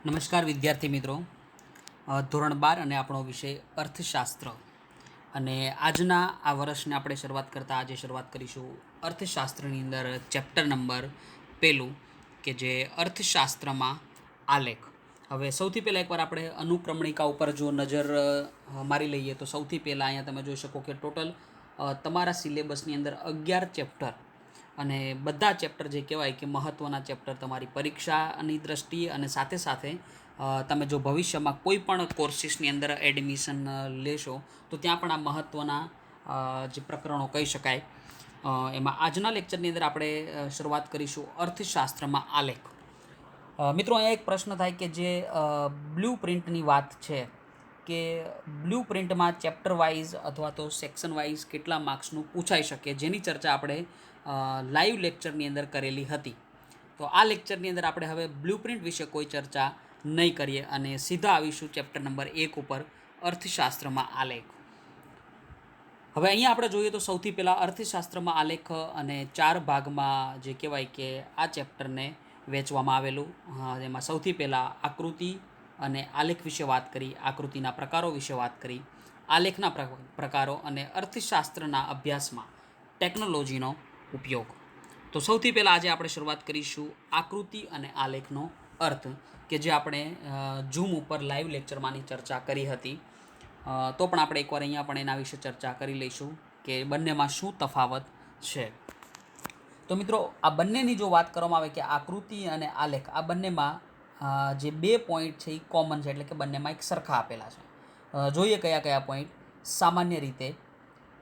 નમસ્કાર વિદ્યાર્થી મિત્રો. ધોરણ 12 અને આપણો વિષય અર્થશાસ્ત્ર અને આજના આ વર્ષને આપણે શરૂઆત કરીશું અર્થશાસ્ત્રની અંદર ચેપ્ટર નંબર પહેલું કે જે અર્થશાસ્ત્રમાં આલેખ. હવે સૌથી પહેલાં એકવાર આપણે અનુક્રમણિકા ઉપર જો નજર મારી લઈએ તો સૌથી પહેલાં અહીંયા તમે જોઈ શકો કે ટોટલ તમારા સિલેબસની અંદર 11 ચેપ્ટર અને બધા ચેપ્ટર જે કહેવાય કે મહત્ત્વના ચેપ્ટર તમારી પરીક્ષાની દ્રષ્ટિએ અને સાથે સાથે તમે જો ભવિષ્યમાં કોઈ પણ કોર્સિસની અંદર એડમિશન લેશો તો ત્યાં પણ આ મહત્ત્વના જે પ્રકરણો કહી શકાય. એમાં આજના લેક્ચરની અંદર આપણે શરૂઆત કરીશું અર્થશાસ્ત્રમાં આલેખ. મિત્રો અહીંયા એક પ્રશ્ન થાય કે જે બ્લુ પ્રિન્ટની વાત છે કે બ્લુ પ્રિન્ટમાં ચેપ્ટર વાઇઝ અથવા તો સેક્શન વાઇઝ કેટલા માર્ક્સનું પૂછાઈ શકે, જેની ચર્ચા આપણે લાઈવ લેક્ચરની અંદર કરેલી હતી. તો આ લેક્ચરની અંદર આપણે હવે બ્લુ પ્રિન્ટ વિશે કોઈ ચર્ચા નહીં કરીએ અને સીધા આવીશું ચેપ્ટર નંબર 1 ઉપર, અર્થશાસ્ત્રમાં આલેખ. હવે અહીંયા આપણે જોઈએ તો સૌથી પહેલાં અર્થશાસ્ત્રમાં આલેખ અને 4 ભાગમાં જે કહેવાય કે આ ચેપ્ટરને વહેંચવામાં આવેલું. એમાં સૌથી પહેલાં આકૃતિ અને આલેખ વિશે વાત કરી, આકૃતિના પ્રકારો વિશે વાત કરી, આલેખના પ્રકારો અને અર્થશાસ્ત્રના અભ્યાસમાં ટેકનોલોજીનો ઉપયોગ. તો સૌથી પહેલાં આજે આપણે શરૂઆત કરીશું આકૃતિ અને આલેખનો અર્થ, કે જે આપણે ઝૂમ ઉપર લાઈવ લેક્ચરમાંની ચર્ચા કરી હતી. તો પણ આપણે એકવાર અહીંયા પણ એના વિશે ચર્ચા કરી લઈશું કે બંનેમાં શું તફાવત છે. તો મિત્રો આ બંનેની જો વાત કરવામાં આવે કે આકૃતિ અને આલેખ, આ બંનેમાં જે 2 પોઈન્ટ છે એ કોમન છે, એટલે કે બંનેમાં એક સરખા આપેલા છે. જોઈએ કયા કયા પોઈન્ટ. સામાન્ય રીતે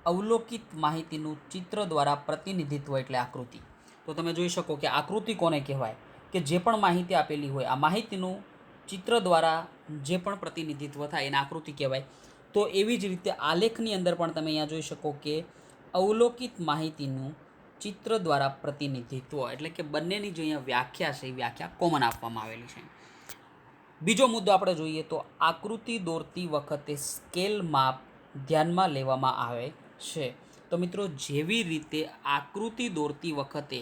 અવલોકિત માહિતીનું ચિત્ર દ્વારા પ્રતિનિધિત્વ એટલે આકૃતિ. તો તમે જોઈ શકો કે આકૃતિ કોને કહેવાય કે જે પણ માહિતી આપેલી હોય આ માહિતીનું ચિત્ર દ્વારા જે પણ પ્રતિનિધિત્વ થાય એને આકૃતિ કહેવાય. તો એવી જ રીતે આલેખની અંદર પણ તમે અહીંયા જોઈ શકો કે અવલોકિત માહિતીનું ચિત્ર દ્વારા પ્રતિનિધિત્વ, એટલે કે બંનેની જે અહીંયા વ્યાખ્યા છે એ વ્યાખ્યા કોમન આપવામાં આવેલી છે. બીજો મુદ્દો આપણે જોઈએ તો આકૃતિ દોરતી વખતે સ્કેલ માપ ધ્યાનમાં લેવામાં આવે છે. તો મિત્રો જેવી રીતે આકૃતિ દોરતી વખતે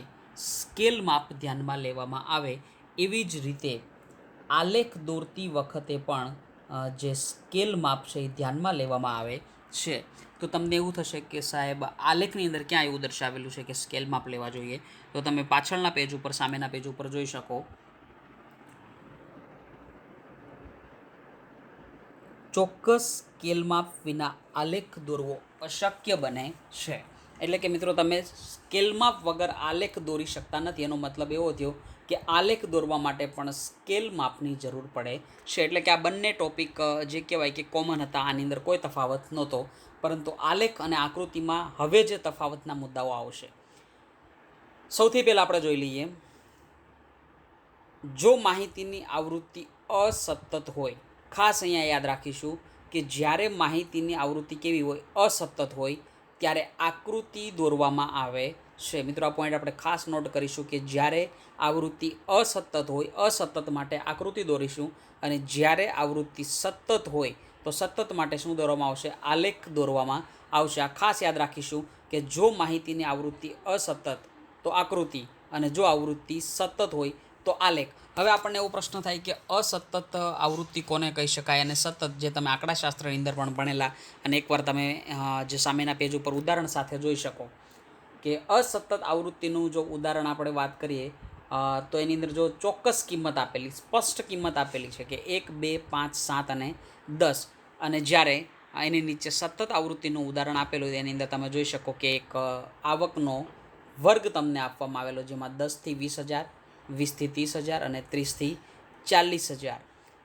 સ્કેલ માપ ધ્યાનમાં લેવામાં આવે એવી જ રીતે આલેખ દોરતી વખતે પણ જે સ્કેલ માપ છે એ ધ્યાનમાં લેવામાં આવે છે. તો તમને એવું થશે કે સાહેબ આલેખની અંદર ક્યાં એવું દર્શાવેલું છે કે સ્કેલ માપ લેવા જોઈએ? તો તમે પાછળના પેજ ઉપર, સામેના પેજ ઉપર જોઈ શકો ચોક્કસ સ્કેલ માપ વિના આલેખ દોરવો અશક્ય બને છે. એટલે કે મિત્રો તમે સ્કેલ માપ વગર આલેખ દોરી શકતા નથી. એનો મતલબ એવો થયો કે આલેખ દોરવા માટે પણ સ્કેલ માપની જરૂર પડે છે. એટલે કે આ બંને ટોપિક જે કહેવાય કે કોમન હતા, આની અંદર કોઈ તફાવત નહોતો, પરંતુ આલેખ અને આકૃતિમાં હવે જે તફાવતના મુદ્દાઓ આવશે. સૌથી પહેલાં આપણે જોઈ લઈએ, જો માહિતીની આવૃત્તિ અસતત હોય, ખાસ અહીંયા યાદ રાખીશું કે જ્યારે માહિતીની આવૃત્તિ કેવી હોય, અસતત હોય, ત્યારે આકૃતિ દોરવામાં આવે છે. મિત્રો આ પોઈન્ટ આપણે ખાસ નોટ કરીશું કે જ્યારે આવૃત્તિ અસતત હોય, અસતત માટે આકૃતિ દોરીશું, અને જ્યારે આવૃત્તિ સતત હોય તો સતત માટે શું દોરવામાં આવશે? આલેખ દોરવામાં આવશે. આ ખાસ યાદ રાખીશું કે જો માહિતીની આવૃત્તિ અસતત તો આકૃતિ, અને જો આવૃત્તિ સતત હોય તો આલેખ. હવે આપણને એવો પ્રશ્ન થાય કે અસતત આવૃત્તિ કોને કહી શકાય અને સતત, જે તમે આંકડાશાસ્ત્રની અંદર પણ ભણેલા અને એકવાર તમે જે સામેના પેજ ઉપર ઉદાહરણ સાથે જોઈ શકો કે અસતત આવૃત્તિનું જો ઉદાહરણ આપણે વાત કરીએ તો એની અંદર જો ચોક્કસ કિંમત આપેલી, સ્પષ્ટ કિંમત આપેલી છે કે 1, 2, 5, 7 અને 10, અને જ્યારે એની નીચે સતત આવૃત્તિનું ઉદાહરણ આપેલું હોય એની અંદર તમે જોઈ શકો કે એક આવકનો વર્ગ તમને આપવામાં આવેલો, જેમાં 10 થી 20,000, 20 થી 30,000 અને 30 થી 40,000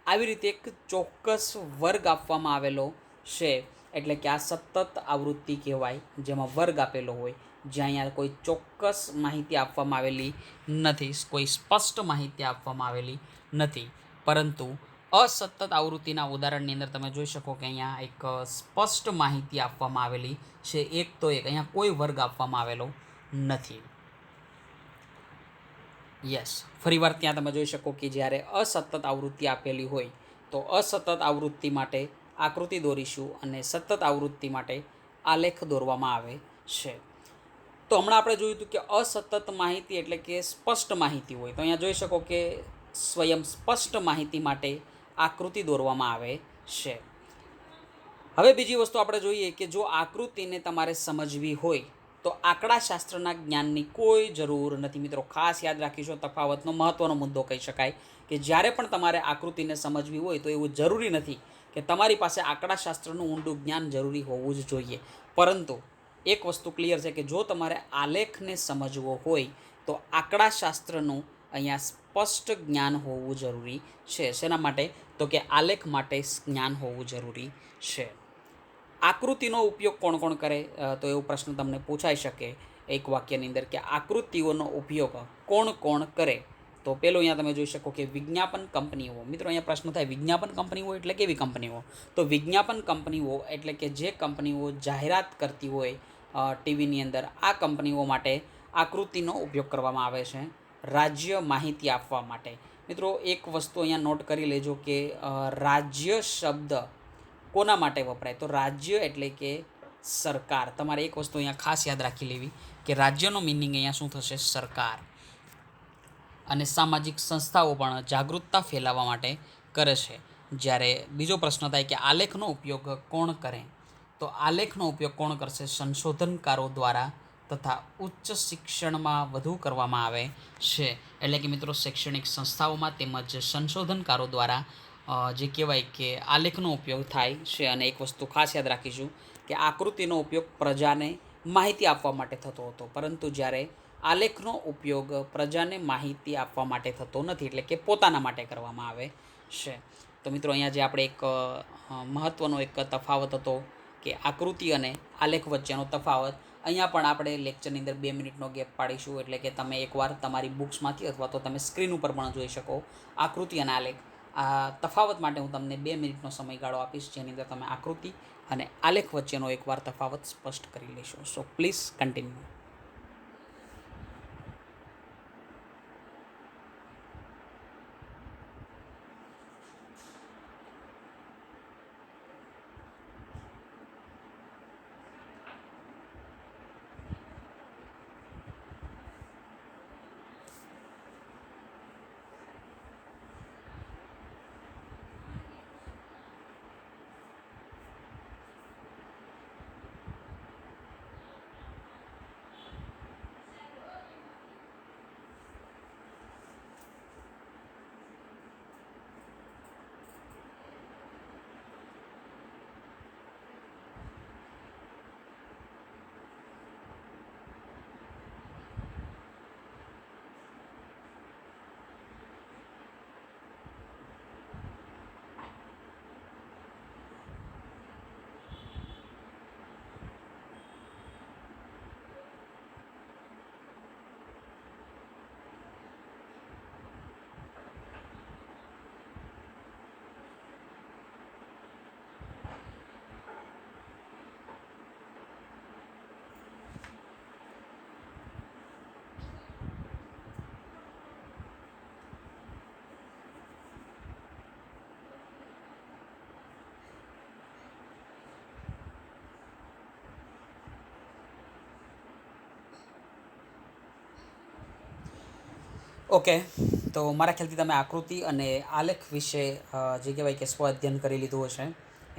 આવી રીતે એક ચોક્કસ વર્ગ આપવામાં આવેલો છે. એટલે કે આ સતત આવૃત્તિ કહેવાય, જેમાં વર્ગ આપેલો હોય, જ્યાં અહીંયા કોઈ ચોક્કસ માહિતી આપવામાં આવેલી નથી, કોઈ સ્પષ્ટ માહિતી આપવામાં આવેલી નથી. પરંતુ અસતત આવૃત્તિના ઉદાહરણની અંદર તમે જોઈ શકો કે અહીંયા એક સ્પષ્ટ માહિતી આપવામાં આવેલી છે, એક તો એક, અહીંયા કોઈ વર્ગ આપવામાં આવેલો નથી. યસ, ફરીવાર ત્યાં તમે જોઈ શકો કે જ્યારે અસતત આવૃત્તિ આપેલી હોય તો અસતત આવૃત્તિ માટે આકૃતિ દોરીશું અને સતત આવૃત્તિ માટે આલેખ દોરવામાં આવે છે. તો હમણાં આપણે જોયું હતું કે અસતત માહિતી એટલે કે સ્પષ્ટ માહિતી હોય. તો અહીંયા જોઈ શકો કે સ્વયં સ્પષ્ટ માહિતી માટે આકૃતિ દોરવામાં આવે છે. હવે બીજી વસ્તુ આપણે જોઈએ કે જો આકૃતિને તમારે સમજવી હોય તો આંકડાશાસ્ત્રના જ્ઞાનની કોઈ જરૂર નથી. મિત્રો ખાસ યાદ રાખીશું, તફાવતનો મહત્ત્વનો મુદ્દો કહી શકાય કે જ્યારે પણ તમારે આકૃતિને સમજવી હોય તો એવું જરૂરી નથી કે તમારી પાસે આંકડાશાસ્ત્રનું ઊંડું જ્ઞાન જરૂરી હોવું જ જોઈએ. પરંતુ એક વસ્તુ ક્લિયર છે કે જો તમારે આલેખને સમજવો હોય તો આંકડાશાસ્ત્રનું અહીંયા સ્પષ્ટ જ્ઞાન હોવું જરૂરી છે. શેના માટે? તો કે આલેખ માટે જ્ઞાન હોવું જરૂરી છે. આકૃતિનો ઉપયોગ કોણ કોણ કરે? તો એવો પ્રશ્ન તમને પૂછાઈ શકે એક વાક્યની અંદર કે આકૃતિઓનો ઉપયોગ કોણ કોણ કરે? તો પેલું અહીંયા તમે જોઈ શકો કે વિજ્ઞાપન કંપનીઓ. મિત્રો અહીંયા પ્રશ્ન થાય, વિજ્ઞાપન કંપનીઓ એટલે કેવી કંપનીઓ? તો વિજ્ઞાપન કંપનીઓ એટલે કે જે કંપનીઓ જાહેરાત કરતી હોય ટીવીની અંદર, આ કંપનીઓ માટે આકૃતિનો ઉપયોગ કરવામાં આવે છે રાજ્ય માહિતી આપવા માટે. મિત્રો એક વસ્તુ અહીંયા નોટ કરી લેજો કે રાજ્ય શબ્દ કોના માટે વપરાય? તો રાજ્ય એટલે કે સરકાર. તમારે એક વસ્તુ અહીંયા ખાસ યાદ રાખી લેવી કે રાજ્યનો મિનિંગ અહીંયા શું થશે? સરકાર. અને સામાજિક સંસ્થાઓ પણ જાગૃતતા ફેલાવવા માટે કરે છે. જ્યારે બીજો પ્રશ્ન થાય કે આલેખનો ઉપયોગ કોણ કરે? તો આલેખનો ઉપયોગ કોણ કરશે? સંશોધનકારો દ્વારા તથા ઉચ્ચ શિક્ષણમાં વધુ કરવામાં આવે છે. એટલે કે મિત્રો શૈક્ષણિક સંસ્થાઓમાં તેમજ સંશોધનકારો દ્વારા જે કહેવાય કે આલેખનો ઉપયોગ થાય છે. અને એક વસ્તુ ખાસ યાદ રાખીશું કે આકૃતિનો ઉપયોગ પ્રજાને માહિતી આપવા માટે થતો હતો, પરંતુ જ્યારે આલેખનો ઉપયોગ પ્રજાને માહિતી આપવા માટે થતો નથી, એટલે કે પોતાના માટે કરવામાં આવે છે. તો મિત્રો અહીંયા જે આપણે એક મહત્ત્વનો એક તફાવત હતો કે આકૃતિ અને આલેખ વચ્ચેનો તફાવત, અહીંયા પણ આપણે લેક્ચરની અંદર 2 મિનિટનો ગેપ પાડીશું. એટલે કે તમે એકવાર તમારી બુક્સમાંથી અથવા તો તમે સ્ક્રીન ઉપર પણ જોઈ શકો આકૃતિ અને આલેખ. આ તફાવત માટે હું તમને 2 મિનિટનો સમયગાળો આપીશ, જેની અંદર તમે આકૃતિ અને આલેખ વચ્ચેનો એકવાર તફાવત સ્પષ્ટ કરી લેશો. So please continue. ઓકે, તો મારા ખ્યાલથી તમે આકૃતિ અને આલેખ વિશે જે કહેવાય કે સ્વ અધ્યયન કરી લીધું હશે.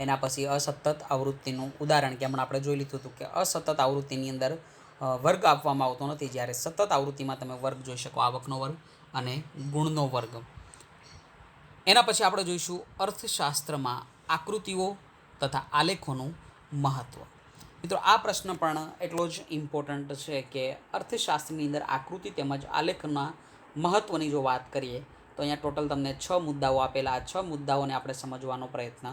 એના પછી અસતત આવૃત્તિનું ઉદાહરણ કે હમણાં આપણે જોઈ લીધું હતું કે અસતત આવૃત્તિની અંદર વર્ગ આપવામાં આવતો નથી, જ્યારે સતત આવૃત્તિમાં તમે વર્ગ જોઈ શકો, આવકનો વર્ગ અને ગુણનો વર્ગ. એના પછી આપણે જોઈશું અર્થશાસ્ત્રમાં આકૃતિઓ તથા આલેખોનું મહત્ત્વ. મિત્રો આ પ્રશ્ન પણ એટલો જ ઇમ્પોર્ટન્ટ છે કે અર્થશાસ્ત્રની અંદર આકૃતિ તેમજ આલેખના મહત્ત્વની જો વાત કરીએ તો અહીંયા ટોટલ તમને 6 મુદ્દાઓ આપેલા. આ 6 મુદ્દાઓને આપણે સમજવાનો પ્રયત્ન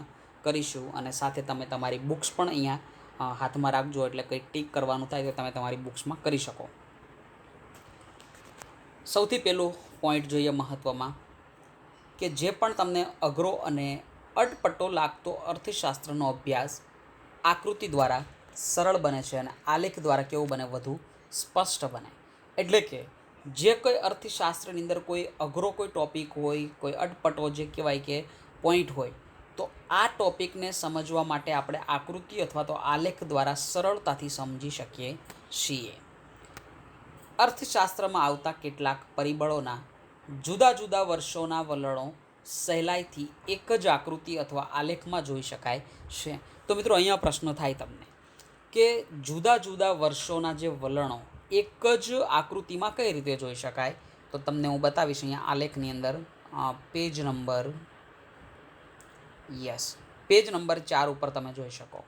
કરીશું. અને સાથે તમે તમારી બુક્સ પણ અહીંયા હાથમાં રાખજો, એટલે કંઈ ટીક કરવાનું થાય તો તમે તમારી બુક્સમાં કરી શકો. સૌથી પહેલું પોઈન્ટ જોઈએ મહત્ત્વમાં કે જે પણ તમને અઘરો અને અટપટો લાગતો અર્થશાસ્ત્રનો અભ્યાસ આકૃતિ દ્વારા સરળ બને છે અને આલેખ દ્વારા કેવું બને? વધુ સ્પષ્ટ બને. એટલે કે જે કોઈ અર્થશાસ્ત્રની અંદર કોઈ અઘરો કોઈ ટૉપિક હોય, કોઈ અટપટો જે કહેવાય કે પોઈન્ટ હોય, તો આ ટૉપિકને સમજવા માટે આપણે આકૃતિ અથવા તો આલેખ દ્વારા સરળતાથી સમજી શકીએ છીએ. અર્થશાસ્ત્રમાં આવતા કેટલાક પરિબળોના જુદા જુદા વર્ષોના વલણો સહેલાઈથી એક જ આકૃતિ અથવા આલેખમાં જોઈ શકાય છે. તો મિત્રો અહીંયા પ્રશ્ન થાય તમને કે જુદા જુદા વર્ષોના જે વલણો એક જ આકૃતિમાં કઈ રીતે જોઈ શકાય. તો તમને હું બતાવીશ અહીંયા આલેખની અંદર પેજ નંબર પેજ નંબર 4 ઉપર તમે જોઈ શકો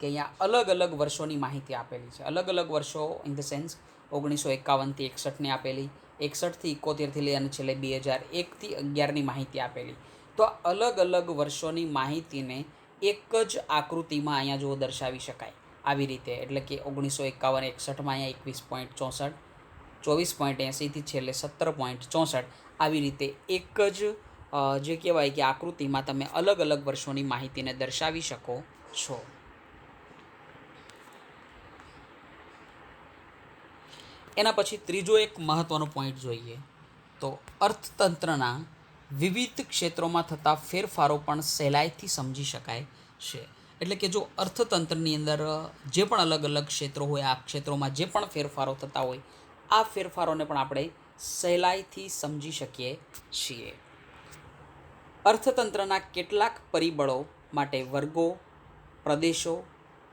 કે અહીંયા અલગ અલગ વર્ષોની માહિતી આપેલી છે. અલગ અલગ વર્ષો ઇન ધ સેન્સ 1951થી 61ની આપેલી, 61થી 71થી લઈ અને છેલ્લે 2001થી 11ની માહિતી આપેલી. તો અલગ અલગ વર્ષોની માહિતીને એક જ આકૃતિમાં અહીંયા જો દર્શાવી શકાય આવી રીતે. એટલે કે 1951 61માં અહીંયા 21.64, 24.80થી છેલ્લે 17.64 આવી રીતે એક જ જે કહેવાય કે આકૃતિમાં તમે અલગ અલગ વર્ષોની માહિતીને દર્શાવી શકો છો. એના પછી ત્રીજો એક મહત્ત્વનો પોઈન્ટ જોઈએ તો અર્થતંત્રના વિવિધ ક્ષેત્રોમાં થતા ફેરફારો પણ સહેલાઈથી સમજી શકાય છે. એટલે કે જો અર્થતંત્રની અંદર જે પણ અલગ અલગ ક્ષેત્રો હોય, આ ક્ષેત્રોમાં જે પણ ફેરફારો થતા હોય, આ ફેરફારોને પણ આપણે સહેલાઈથી સમજી શકીએ છીએ. અર્થતંત્રના કેટલાક પરિબળો માટે વર્ગો, પ્રદેશો,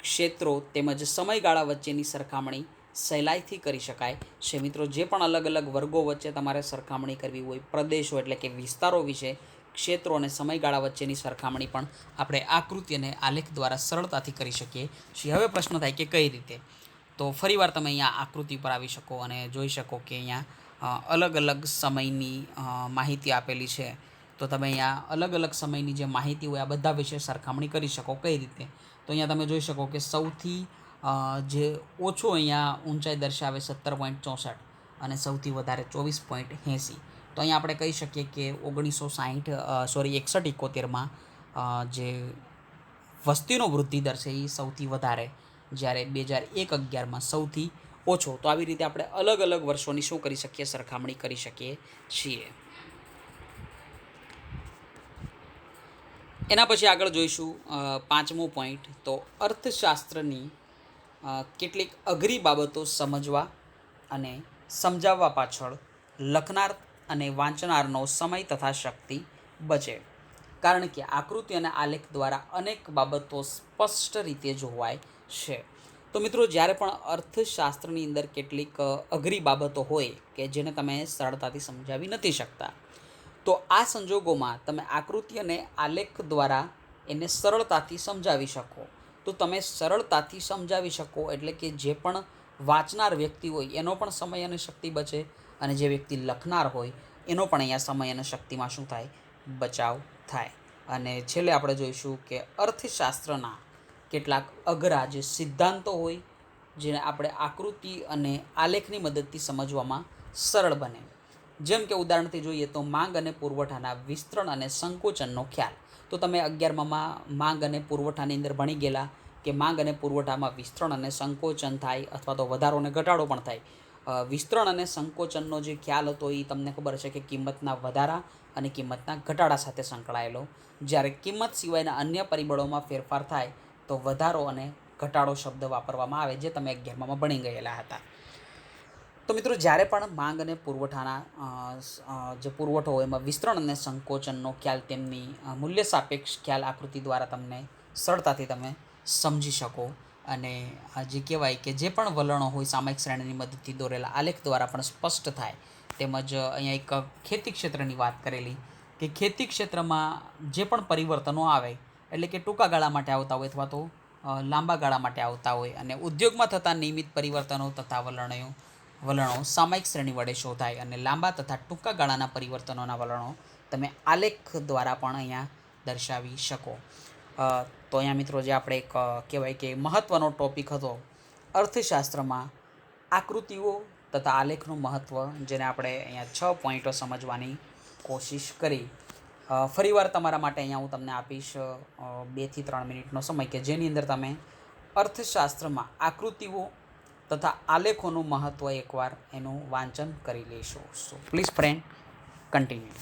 ક્ષેત્રો તેમજ સમયગાળા વચ્ચેની સરખામણી સહેલાઈથી કરી શકાય છે. મિત્રો, જે પણ અલગ અલગ વર્ગો વચ્ચે તમારે સરખામણી કરવી હોય, પ્રદેશો એટલે કે વિસ્તારો વિશે, ક્ષેત્રો અને સમયગાળા વચ્ચેની સરખામણી પણ આપણે આકૃતિ અને આલેખ દ્વારા સરળતાથી કરી શકીએ છીએ. હવે પ્રશ્ન થાય કે કઈ રીતે. તો ફરીવાર તમે અહીંયા આકૃતિ પર આવી શકો અને જોઈ શકો કે અહીંયા અલગ અલગ સમયની માહિતી આપેલી છે. તો તમે અહીંયા અલગ અલગ સમયની જે માહિતી હોય આ બધા વિશે સરખામણી કરી શકો. કઈ રીતે? તો અહીંયા તમે જોઈ શકો કે સૌથી જે ઓછું અહીંયા ઊંચાઈ દર્શાવે 17.64 અને સૌથી વધારે 24.80. તો અહીંયા આપણે કહી શકીએ કે 61-71માં જે વસ્તીનો વૃદ્ધિ દર છે એ સૌથી વધારે, જ્યારે 2001-11માં સૌથી ઓછો. તો આવી રીતે આપણે અલગ અલગ વર્ષોની શું કરી શકીએ? સરખામણી કરી શકીએ છીએ. એના પછી આગળ જોઈશું પાંચમો પોઈન્ટ. તો અર્થશાસ્ત્રની કેટલીક અઘરી બાબતો સમજવા અને સમજાવવા પાછળ લખનાર અને વાંચનારનો સમય તથા શક્તિ બચે. કારણ કે આકૃતિ અને આલેખ દ્વારા અનેક બાબતો સ્પષ્ટ રીતે જોવાય છે. તો મિત્રો, જ્યારે પણ અર્થશાસ્ત્રની અંદર કેટલીક અઘરી બાબતો હોય કે જેને તમે સરળતાથી સમજાવી નથી શકતા, તો આ સંજોગોમાં તમે આકૃતિ અને આલેખ દ્વારા એને સરળતાથી સમજાવી શકો. તો તમે સરળતાથી સમજાવી શકો એટલે કે જે પણ વાંચનાર વ્યક્તિ હોય એનો પણ સમય અને શક્તિ બચે, અને જે વ્યક્તિ લખનાર હોય એનો પણ અહીંયા સમય અને શક્તિમાં શું થાય? બચાવ થાય. અને છેલ્લે આપણે જોઈશું કે અર્થશાસ્ત્રના કેટલાક અઘરા જે સિદ્ધાંતો હોય જેને આપણે આકૃતિ અને આલેખની મદદથી સમજવામાં સરળ બને. જેમ કે ઉદાહરણથી જોઈએ તો માંગ અને પુરવઠાના વિસ્તરણ અને સંકોચનનો ખ્યાલ. તો તમે 11માં માંગ અને પુરવઠાની અંદર ભણી ગયેલા કે માંગ અને પુરવઠામાં વિસ્તરણ અને સંકોચન થાય અથવા તો વધારો અને ઘટાડો પણ થાય. વિસ્તરણ અને સંકોચનનો જે ખ્યાલ હતો એ તમને ખબર છે કે કિંમતના વધારા અને કિંમતના ઘટાડા સાથે સંકળાયેલો. જ્યારે કિંમત સિવાયના અન્ય પરિબળોમાં ફેરફાર થાય તો વધારો અને ઘટાડો શબ્દ વાપરવામાં આવે, જે તમે 11માં ભણી ગયેલા હતા. તો મિત્રો, જ્યારે પણ માંગ અને પુરવઠાના જે પુરવઠો હોય એમાં વિસ્તરણ અને સંકોચનનો ખ્યાલ, તેમની મૂલ્ય સાપેક્ષ ખ્યાલ આકૃતિ દ્વારા તમને સરળતાથી તમે સમજી શકો. અને જે કહેવાય કે જે પણ વલણો હોય સામયિક શ્રેણીની મદદથી દોરેલા આલેખ દ્વારા પણ સ્પષ્ટ થાય. તેમજ અહીંયા એક ખેતી ક્ષેત્રની વાત કરેલી કે ખેતી ક્ષેત્રમાં જે પણ પરિવર્તનો આવે એટલે કે ટૂંકા ગાળા માટે આવતા હોય અથવા તો લાંબા ગાળા માટે આવતા હોય, અને ઉદ્યોગમાં થતા નિયમિત પરિવર્તનો તથા વલણો સામયિક શ્રેણી વડે શોધાય. અને લાંબા તથા ટૂંકા ગાળાના પરિવર્તનોના વલણો તમે આલેખ દ્વારા પણ અહીંયા દર્શાવી શકો. તો અહીંયા મિત્રો, જે આપણે એક કહેવાય કે મહત્ત્વનો ટૉપિક હતો અર્થશાસ્ત્રમાં આકૃતિઓ તથા આલેખનું મહત્ત્વ, જેને આપણે અહીંયા 6 પોઈન્ટો સમજવાની કોશિશ કરી. ફરીવાર તમારા માટે અહીંયા હું તમને આપીશ 2 થી 3 મિનિટનો સમય કે જેની અંદર તમે અર્થશાસ્ત્રમાં આકૃતિઓ તથા આલેખોનું મહત્ત્વ એકવાર એનું વાંચન કરી લેશો. So please friend, continue.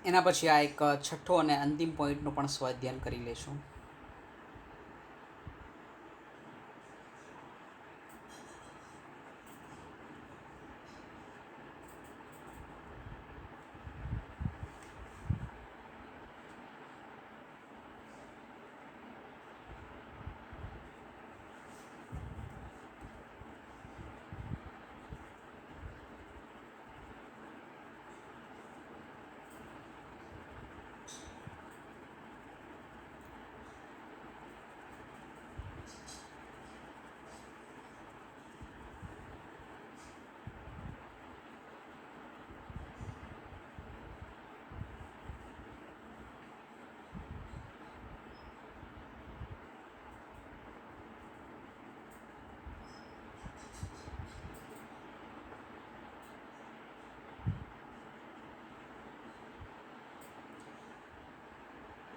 એના પછી આ એક છઠ્ઠો અને અંતિમ પોઈન્ટનું પણ સ્વાધ્યાયન કરી લેશું.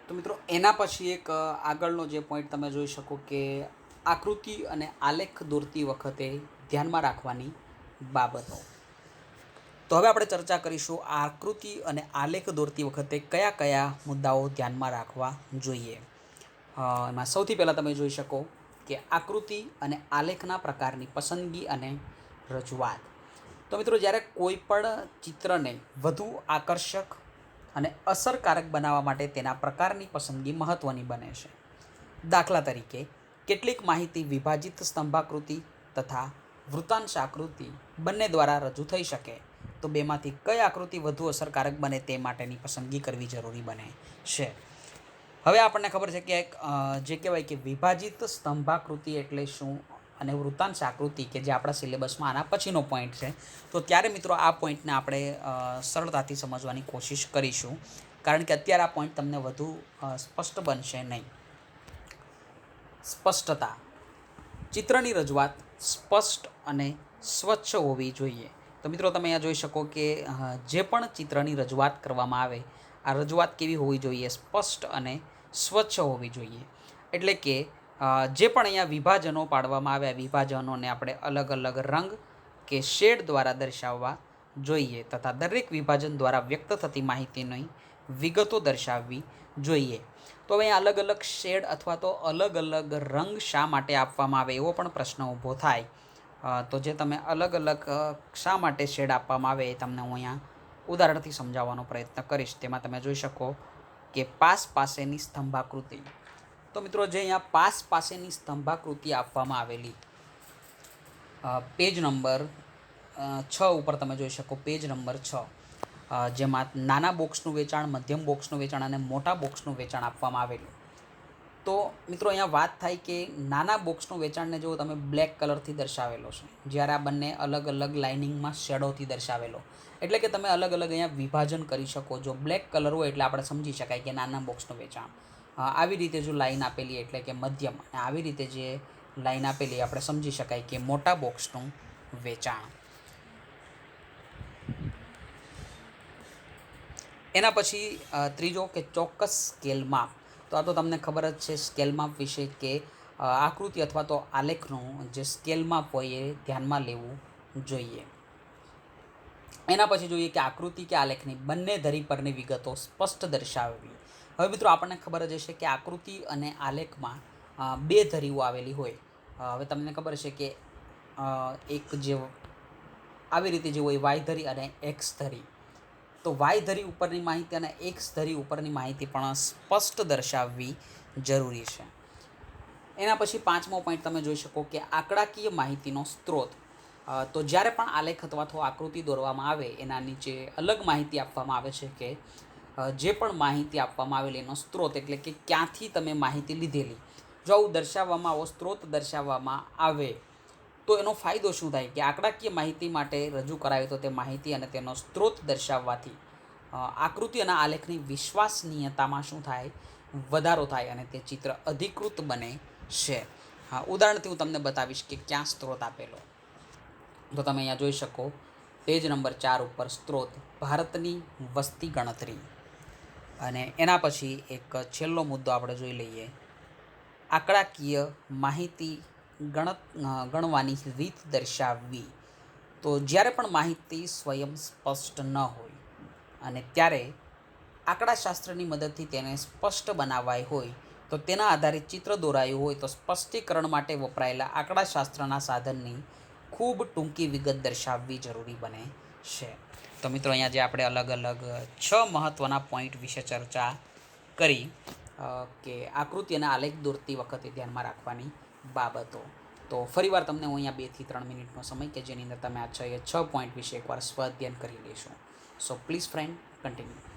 તો મિત્રો એના પછી એક આગળનો જે પોઈન્ટ તમે જોઈ શકો કે આકૃતિ અને આલેખ દોરતી વખતે ધ્યાનમાં રાખવાની બાબતો. તો હવે આપણે ચર્ચા કરીશું આકૃતિ અને આલેખ દોરતી વખતે કયા કયા મુદ્દાઓ ધ્યાનમાં રાખવા જોઈએ. એમાં સૌથી પહેલાં તમે જોઈ શકો કે આકૃતિ અને આલેખના પ્રકારની પસંદગી અને રજૂઆત. તો મિત્રો જ્યારે કોઈ પણ ચિત્રને વધુ આકર્ષક અને અસરકારક બનાવવા માટે તેના પ્રકારની પસંદગી મહત્ત્વની બને છે. દાખલા તરીકે કેટલીક માહિતી વિભાજિત સ્તંભાકૃતિ તથા વૃત્તાંશ આકૃતિ બંને દ્વારા રજૂ થઈ શકે, તો બેમાંથી કઈ આકૃતિ વધુ અસરકારક બને તે માટેની પસંદગી કરવી જરૂરી બને છે. હવે આપણને ખબર છે કે જે કહેવાય કે વિભાજિત સ્તંભાકૃતિ એટલે શું અને વૃત્તાંશ આકૃતિ કે જે આપણા સિલેબસમાં આના પછીનો પોઈન્ટ છે. તો ત્યારે મિત્રો આ પોઈન્ટને આપણે સરળતાથી સમજવાની કોશિશ કરીશું, કારણ કે અત્યારે આ પોઈન્ટ તમને વધુ સ્પષ્ટ બનશે નહીં. સ્પષ્ટતા. ચિત્રની રજૂઆત સ્પષ્ટ અને સ્વચ્છ હોવી જોઈએ. તો મિત્રો તમે અહીંયા જોઈ શકો કે જે પણ ચિત્રની રજૂઆત કરવામાં આવે, આ રજૂઆત કેવી હોવી જોઈએ? સ્પષ્ટ અને સ્વચ્છ હોવી જોઈએ. એટલે કે જે પણ અહીંયા વિભાજનો પાડવામાં આવ્યા, વિભાજનોને આપણે અલગ અલગ રંગ કે શેડ દ્વારા દર્શાવવા જોઈએ તથા દરેક વિભાજન દ્વારા વ્યક્ત થતી માહિતીની વિગતો દર્શાવવી જોઈએ. તો હવે અલગ અલગ શેડ અથવા તો અલગ અલગ રંગ શા માટે આપવામાં આવે એવો પણ પ્રશ્ન ઊભો થાય. તો જે તમે અલગ અલગ શા માટે શેડ આપવામાં આવે એ તમને હું અહીંયા ઉદાહરણથી સમજાવવાનો પ્રયત્ન કરીશ. તેમાં તમે જોઈ શકો કે પાસ પાસેની સ્તંભાકૃતિ. તો મિત્રો જે અહીંયા પાસ પાસેની સ્તંભાકૃતિ આપવામાં આવેલી પેજ નંબર 6 ઉપર તમે જોઈ શકો, પેજ નંબર 6, જેમાં નાના બોક્સનું વેચાણ, મધ્યમ બોક્સનું વેચાણ અને મોટા બોક્સનું વેચાણ આપવામાં આવેલું. તો મિત્રો અહીંયા વાત થાય કે નાના બોક્સનું વેચાણને જો તમે બ્લેક કલરથી દર્શાવેલો છે, જ્યારે આ બંને અલગ અલગ લાઇનિંગમાં શેડોથી દર્શાવેલો. એટલે કે તમે અલગ અલગ અહીંયા વિભાજન કરી શકો. જો બ્લેક કલર હોય એટલે આપણે સમજી શકાય કે નાના બોક્સનું વેચાણ. આવી રીતે જો લાઈન આપેલી એટલે કે મધ્યમ, અને આવી રીતે જે લાઈન આપેલી આપણે સમજી શકાય કે મોટા બોક્સનું વેચાણ. એના પછી ત્રીજો કે ચોક્કસ સ્કેલ માપ. તો આ તો તમને ખબર જ છે સ્કેલ માપ વિશે કે આકૃતિ અથવા તો આલેખનું જે સ્કેલ માપ હોય એ ધ્યાનમાં લેવું જોઈએ. એના પછી જોઈએ કે આકૃતિ કે આલેખની બંને ધરી પરની વિગતો સ્પષ્ટ દર્શાવવી. હવે મિત્રો આપણને ખબર જ હશે કે આકૃતિ અને આલેખમાં બે ધરીઓ આવેલી હોય. હવે તમને ખબર છે કે એક જે આવી રીતે જે હોય વાય ધરી અને એક્સ ધરી. તો વાય ધરી ઉપરની માહિતી અને એક્સ ધરી ઉપરની માહિતી પણ સ્પષ્ટ દર્શાવવી જરૂરી છે. એના પછી પાંચમો પોઈન્ટ તમે જોઈ શકો કે આંકડાકીય માહિતીનો સ્ત્રોત. તો જ્યારે પણ આલેખ અથવા તો આકૃતિ દોરવામાં આવે એના નીચે અલગ માહિતી આપવામાં આવે છે કે જે પણ માહિતી આપવામાં આવેલી એનો સ્ત્રોત, એટલે કે ક્યાંથી તમે માહિતી લીધેલી. જો આવું દર્શાવવામાં આવો સ્ત્રોત દર્શાવવામાં આવે તો એનો ફાયદો શું થાય કે આંકડાકીય માહિતી માટે રજૂ કરાય તો તે માહિતી અને તેનો સ્ત્રોત દર્શાવવાથી આકૃતિ અને આલેખની વિશ્વસનીયતામાં શું થાય? વધારો થાય અને તે ચિત્ર અધિકૃત બને છે. ઉદાહરણથી હું તમને બતાવીશ કે ક્યાં સ્ત્રોત આપેલો. તો તમે અહીંયા જોઈ શકો પેજ નંબર 4 ઉપર સ્ત્રોત ભારતની વસ્તી ગણતરી. અને એના પછી એક છેલ્લો મુદ્દો આપણે જોઈ લઈએ, આંકડાકીય માહિતી ગણવાની રીત દર્શાવવી. તો જ્યારે પણ માહિતી સ્વયં સ્પષ્ટ ન હોય અને ત્યારે આંકડાશાસ્ત્રની મદદથી તેને સ્પષ્ટ બનાવાય હોય તો તેના આધારે ચિત્ર દોરાયું હોય તો સ્પષ્ટીકરણ માટે વપરાયેલા આંકડાશાસ્ત્રના સાધનની ખૂબ ટૂંકી વિગત દર્શાવવી જરૂરી બને છે. તો મિત્રો અહીંયા જે આપણે અલગ અલગ 6 મહત્ત્વના પોઈન્ટ વિશે ચર્ચા કરી કે આકૃતિ અને આલેખ દોરતી વખતે ધ્યાનમાં રાખવાની બાબતો. તો ફરીવાર તમને હું અહીંયા 2 થી 3 મિનિટનો સમય કે જેની અંદર તમે આ 6 પોઈન્ટ વિશે એકવાર સ્વઅધ્યયન કરી લેશો. So please friend continue.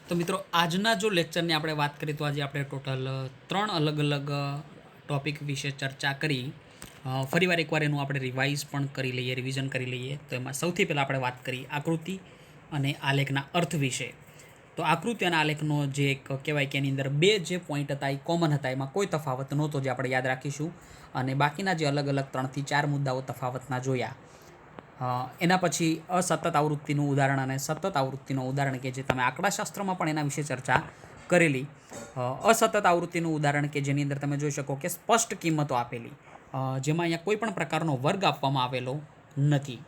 તો મિત્રો આજના જો લેક્ચરની આપણે વાત કરીએ તો આજે આપણે ટોટલ 3 અલગ અલગ ટોપિક વિશે ચર્ચા કરી. ફરીવાર એકવાર એનું આપણે રિવાઇઝ પણ કરી લઈએ, રિવિઝન કરી લઈએ. તો એમાં સૌથી પહેલાં આપણે વાત કરી આકૃતિ અને આલેખના અર્થ વિશે. તો આકૃતિ અને આલેખનો જે એક કહેવાય કે એની અંદર 2 જે પોઈન્ટ હતા એ કોમન હતા, એમાં કોઈ તફાવત નહોતો જે આપણે યાદ રાખીશું. અને બાકીના જે અલગ અલગ 3 થી 4 મુદ્દાઓ તફાવતના જોયા. એના પછી અસતત આવૃત્તિનું ઉદાહરણ અને સતત આવૃત્તિનું ઉદાહરણ કે જે તમે આંકડાશાસ્ત્રમાં પણ એના વિશે ચર્ચા કરેલી. અસતત આવૃત્તિનું ઉદાહરણ કે જેની અંદર તમે જોઈ શકો કે સ્પષ્ટ કિંમતો આપેલી, જેમાં અહીંયા કોઈ પણ પ્રકારનો વર્ગ આપવામાં આવેલો નથી.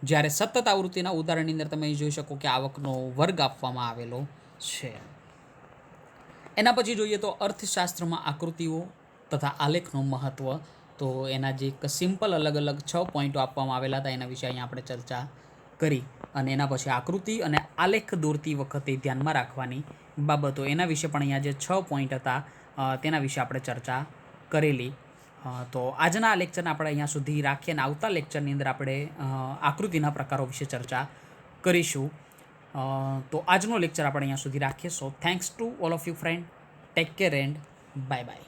જ્યારે સતત આવૃત્તિના ઉદાહરણની અંદર તમે જોઈ શકો કે આવકનો વર્ગ આપવામાં આવેલો છે. એના પછી જોઈએ તો અર્થશાસ્ત્રમાં આકૃતિઓ તથા આલેખનું મહત્ત્વ. તો એના જે એક સિમ્પલ અલગ અલગ 6 પોઈન્ટો આપવામાં આવેલા હતા એના વિશે અહીંયા આપણે ચર્ચા કરી અને એના પછી આકૃતિ અને આલેખ દોરતી વખતે ધ્યાનમાં રાખવાની બાબતો એના વિશે પણ અહીંયા જે 6 પોઈન્ટ હતા તેના વિશે આપણે ચર્ચા કરેલી. તો આજના આ લેક્ચરને આપણે અહીંયા સુધી રાખીએ અને આવતા લેક્ચરની અંદર આપણે આકૃતિના પ્રકારો વિશે ચર્ચા કરીશું. તો આજનો લેક્ચર આપણે અહીંયા સુધી રાખીએ. સો thanks to all of you friend. Take care and bye bye.